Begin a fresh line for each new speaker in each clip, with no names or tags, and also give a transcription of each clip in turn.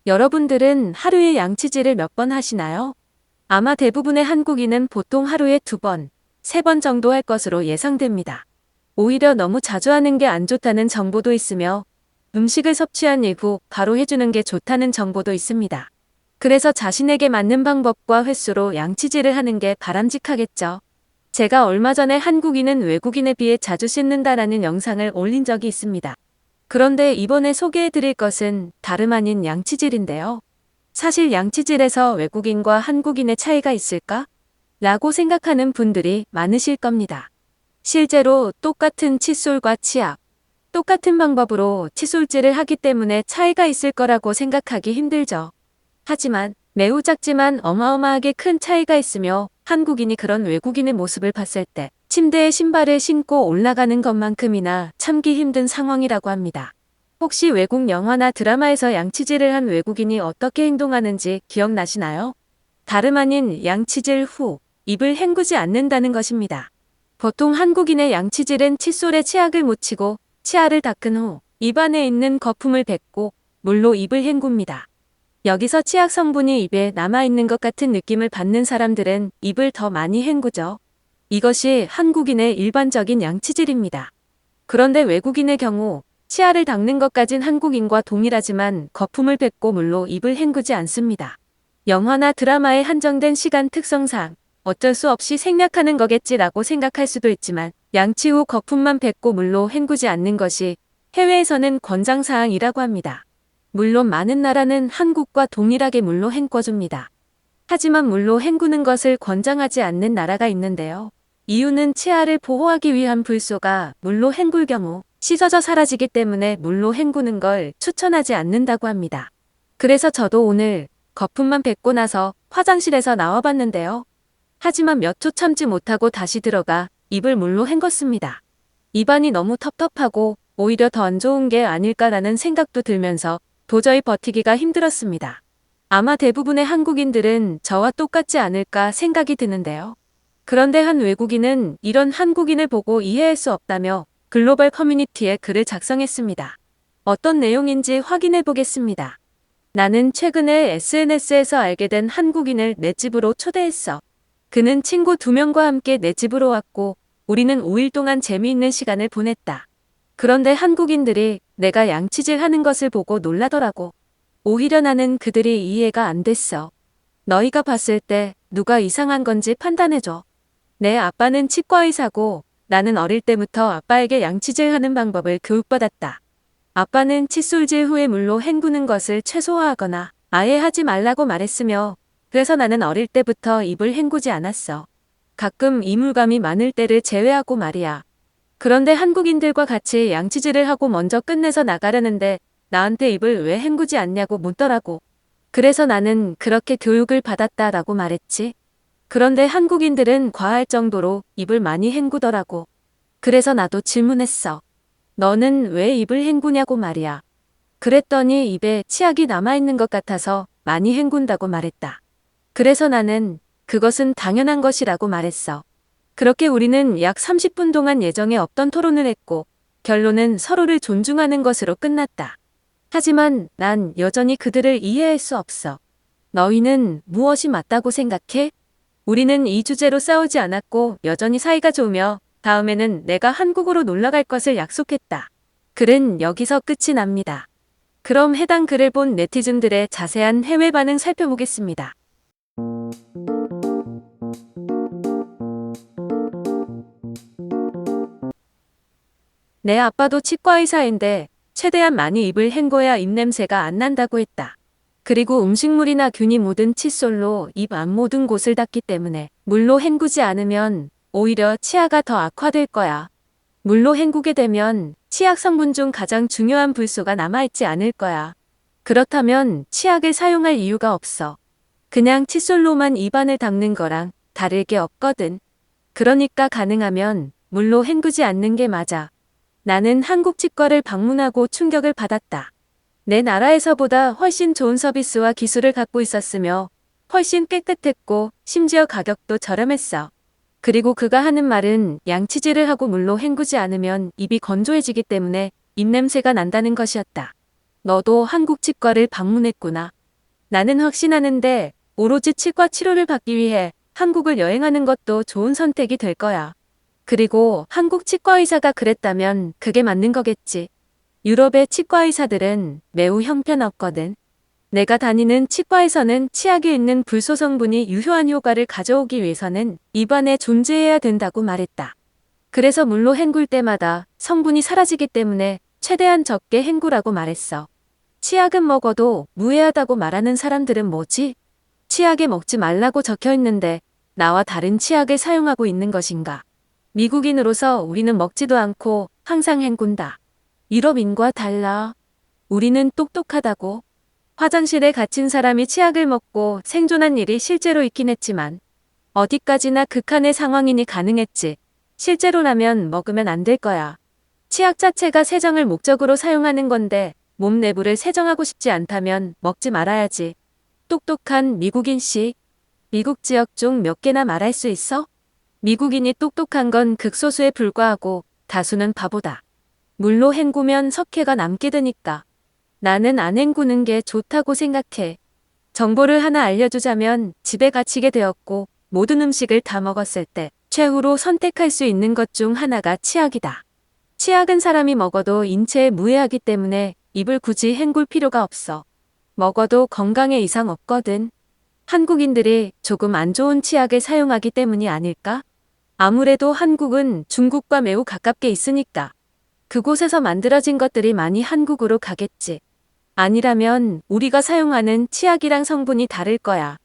여러분들은 하루에 양치질을 몇 번 하시나요? 아마 대부분의 한국인은 보통 하루에 2번, 3번 정도 할 것으로 예상됩니다. 오히려 너무 자주 하는 게 안 좋다는 정보도 있으며 음식을 섭취한 이후 바로 해주는 게 좋다는 정보도 있습니다. 그래서 자신에게 맞는 방법과 횟수로 양치질을 하는 게 바람직하겠죠. 제가 얼마 전에 한국인은 외국인에 비해 자주 씻는다라는 영상을 올린 적이 있습니다. 그런데 이번에 소개해드릴 것은 다름 아닌 양치질인데요. 사실 양치질에서 외국인과 한국인의 차이가 있을까? 라고 생각하는 분들이 많으실 겁니다. 실제로 똑같은 칫솔과 치약, 똑같은 방법으로 칫솔질을 하기 때문에 차이가 있을 거라고 생각하기 힘들죠. 하지만 매우 작지만 어마어마하게 큰 차이가 있으며 한국인이 그런 외국인의 모습을 봤을 때 침대에 신발을 신고 올라가는 것만큼이나 참기 힘든 상황이라고 합니다. 혹시 외국 영화나 드라마에서 양치질을 한 외국인이 어떻게 행동하는지 기억나시나요? 다름 아닌 양치질 후 입을 헹구지 않는다는 것입니다. 보통 한국인의 양치질은 칫솔에 치약을 묻히고 치아를 닦은 후 입안에 있는 거품을 뱉고 물로 입을 헹굽니다. 여기서 치약 성분이 입에 남아있는 것 같은 느낌을 받는 사람들은 입을 더 많이 헹구죠. 이것이 한국인의 일반적인 양치질입니다. 그런데 외국인의 경우 치아를 닦는 것까진 한국인과 동일하지만 거품을 뱉고 물로 입을 헹구지 않습니다. 영화나 드라마의 한정된 시간 특성상 어쩔 수 없이 생략하는 거겠지라고 생각할 수도 있지만 양치 후 거품만 뱉고 물로 헹구지 않는 것이 해외에서는 권장사항이라고 합니다. 물론 많은 나라는 한국과 동일하게 물로 헹궈줍니다. 하지만 물로 헹구는 것을 권장하지 않는 나라가 있는데요. 이유는 치아를 보호하기 위한 불소가 물로 헹굴 경우 씻어져 사라지기 때문에 물로 헹구는 걸 추천하지 않는다고 합니다. 그래서 저도 오늘 거품만 뱉고 나서 화장실에서 나와봤는데요. 하지만 몇 초 참지 못하고 다시 들어가 입을 물로 헹궜습니다. 입안이 너무 텁텁하고 오히려 더 안 좋은 게 아닐까라는 생각도 들면서 도저히 버티기가 힘들었습니다. 아마 대부분의 한국인들은 저와 똑같지 않을까 생각이 드는데요. 그런데 한 외국인은 이런 한국인을 보고 이해할 수 없다며 글로벌 커뮤니티에 글을 작성했습니다. 어떤 내용인지 확인해 보겠습니다. 나는 최근에 SNS에서 알게 된 한국인을 내 집으로 초대했어. 그는 친구 2명과 함께 내 집으로 왔고 우리는 5일 동안 재미있는 시간을 보냈다. 그런데 한국인들이 내가 양치질 하는 것을 보고 놀라더라고. 오히려 나는 그들이 이해가 안 됐어. 너희가 봤을 때 누가 이상한 건지 판단해줘. 내 아빠는 치과의사고 나는 어릴 때부터 아빠에게 양치질 하는 방법을 교육받았다. 아빠는 칫솔질 후에 물로 헹구는 것을 최소화하거나 아예 하지 말라고 말했으며 그래서 나는 어릴 때부터 입을 헹구지 않았어. 가끔 이물감이 많을 때를 제외하고 말이야. 그런데 한국인들과 같이 양치질을 하고 먼저 끝내서 나가려는데 나한테 입을 왜 헹구지 않냐고 묻더라고. 그래서 나는 그렇게 교육을 받았다라고 말했지. 그런데 한국인들은 과할 정도로 입을 많이 헹구더라고. 그래서 나도 질문했어. 너는 왜 입을 헹구냐고 말이야. 그랬더니 입에 치약이 남아있는 것 같아서 많이 헹군다고 말했다. 그래서 나는 그것은 당연한 것이라고 말했어. 그렇게 우리는 약 30분 동안 예정에 없던 토론을 했고 결론은 서로를 존중하는 것으로 끝났다. 하지만 난 여전히 그들을 이해할 수 없어. 너희는 무엇이 맞다고 생각해? 우리는 이 주제로 싸우지 않았고 여전히 사이가 좋으며 다음에는 내가 한국으로 놀러 갈 것을 약속했다. 글은 여기서 끝이 납니다. 그럼 해당 글을 본 네티즌들의 자세한 해외 반응 살펴보겠습니다. 내 아빠도 치과의사인데 최대한 많이 입을 헹궈야 입냄새가 안 난다고 했다. 그리고 음식물이나 균이 묻은 칫솔로 입 안 모든 곳을 닦기 때문에 물로 헹구지 않으면 오히려 치아가 더 악화될 거야. 물로 헹구게 되면 치약 성분 중 가장 중요한 불소가 남아있지 않을 거야. 그렇다면 치약을 사용할 이유가 없어. 그냥 칫솔로만 입안을 닦는 거랑 다를 게 없거든. 그러니까 가능하면 물로 헹구지 않는 게 맞아. 나는 한국 치과를 방문하고 충격을 받았다. 내 나라에서보다 훨씬 좋은 서비스와 기술을 갖고 있었으며 훨씬 깨끗했고 심지어 가격도 저렴했어. 그리고 그가 하는 말은 양치질을 하고 물로 헹구지 않으면 입이 건조해지기 때문에 입냄새가 난다는 것이었다. 너도 한국 치과를 방문했구나. 나는 확신하는데 오로지 치과 치료를 받기 위해 한국을 여행하는 것도 좋은 선택이 될 거야. 그리고 한국 치과 의사가 그랬다면 그게 맞는 거겠지. 유럽의 치과 의사들은 매우 형편없거든. 내가 다니는 치과에서는 치약에 있는 불소 성분이 유효한 효과를 가져오기 위해서는 입안에 존재해야 된다고 말했다. 그래서 물로 헹굴 때마다 성분이 사라지기 때문에 최대한 적게 헹구라고 말했어. 치약은 먹어도 무해하다고 말하는 사람들은 뭐지? 치약에 먹지 말라고 적혀 있는데 나와 다른 치약을 사용하고 있는 것인가? 미국인으로서 우리는 먹지도 않고 항상 헹군다. 유럽인과 달라. 우리는 똑똑하다고. 화장실에 갇힌 사람이 치약을 먹고 생존한 일이 실제로 있긴 했지만 어디까지나 극한의 상황이니 가능했지. 실제로라면 먹으면 안 될 거야. 치약 자체가 세정을 목적으로 사용하는 건데 몸 내부를 세정하고 싶지 않다면 먹지 말아야지. 똑똑한 미국인 씨. 미국 지역 중 몇 개나 말할 수 있어? 미국인이 똑똑한 건 극소수에 불과하고 다수는 바보다. 물로 헹구면 석회가 남게 되니까. 나는 안 헹구는 게 좋다고 생각해. 정보를 하나 알려주자면 집에 갇히게 되었고 모든 음식을 다 먹었을 때 최후로 선택할 수 있는 것 중 하나가 치약이다. 치약은 사람이 먹어도 인체에 무해하기 때문에 입을 굳이 헹굴 필요가 없어. 먹어도 건강에 이상 없거든. 한국인들이 조금 안 좋은 치약을 사용하기 때문이 아닐까? 아무래도 한국은 중국과 매우 가깝게 있으니까. 그곳에서 만들어진 것들이 많이 한국으로 가겠지. 아니라면 우리가 사용하는 치약이랑 성분이 다를 거야.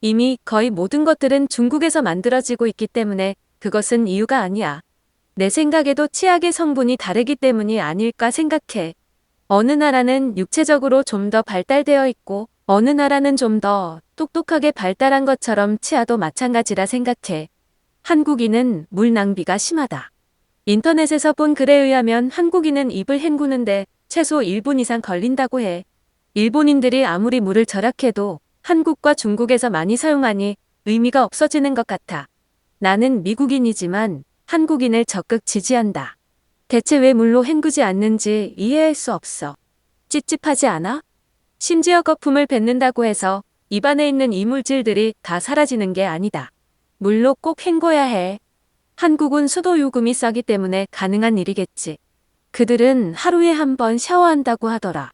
이미 거의 모든 것들은 중국에서 만들어지고 있기 때문에 그것은 이유가 아니야. 내 생각에도 치약의 성분이 다르기 때문이 아닐까 생각해. 어느 나라는 육체적으로 좀 더 발달되어 있고 어느 나라는 좀 더 똑똑하게 발달한 것처럼 치아도 마찬가지라 생각해. 한국인은 물 낭비가 심하다. 인터넷에서 본 글에 의하면 한국인은 입을 헹구는데 최소 1분 이상 걸린다고 해. 일본인들이 아무리 물을 절약해도 한국과 중국에서 많이 사용하니 의미가 없어지는 것 같아. 나는 미국인이지만 한국인을 적극 지지한다. 대체 왜 물로 헹구지 않는지 이해할 수 없어. 찝찝하지 않아? 심지어 거품을 뱉는다고 해서 입안에 있는 이물질들이 다 사라지는 게 아니다. 물로 꼭 헹궈야 해. 한국은 수도 요금이 싸기 때문에 가능한 일이겠지. 그들은 하루에 한 번 샤워한다고 하더라.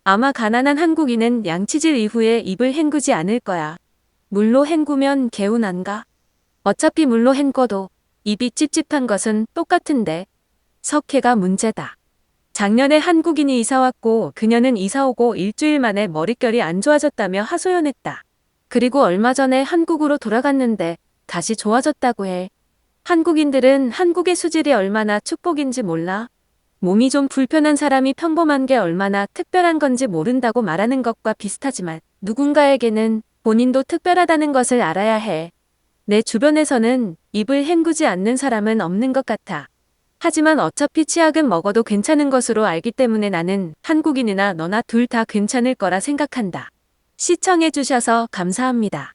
아마 가난한 한국인은 양치질 이후에 입을 헹구지 않을 거야. 물로 헹구면 개운한가? 어차피 물로 헹궈도 입이 찝찝한 것은 똑같은데. 석회가 문제다. 작년에 한국인이 이사 왔고 그녀는 이사 오고 일주일 만에 머릿결이 안 좋아졌다며 하소연했다. 그리고 얼마 전에 한국으로 돌아갔는데 다시 좋아졌다고 해. 한국인들은 한국의 수질이 얼마나 축복인지 몰라. 몸이 좀 불편한 사람이 평범한 게 얼마나 특별한 건지 모른다고 말하는 것과 비슷하지만 누군가에게는 본인도 특별하다는 것을 알아야 해. 내 주변에서는 입을 헹구지 않는 사람은 없는 것 같아. 하지만 어차피 치약은 먹어도 괜찮은 것으로 알기 때문에 나는 한국인이나 너나 둘 다 괜찮을 거라 생각한다. 시청해주셔서 감사합니다.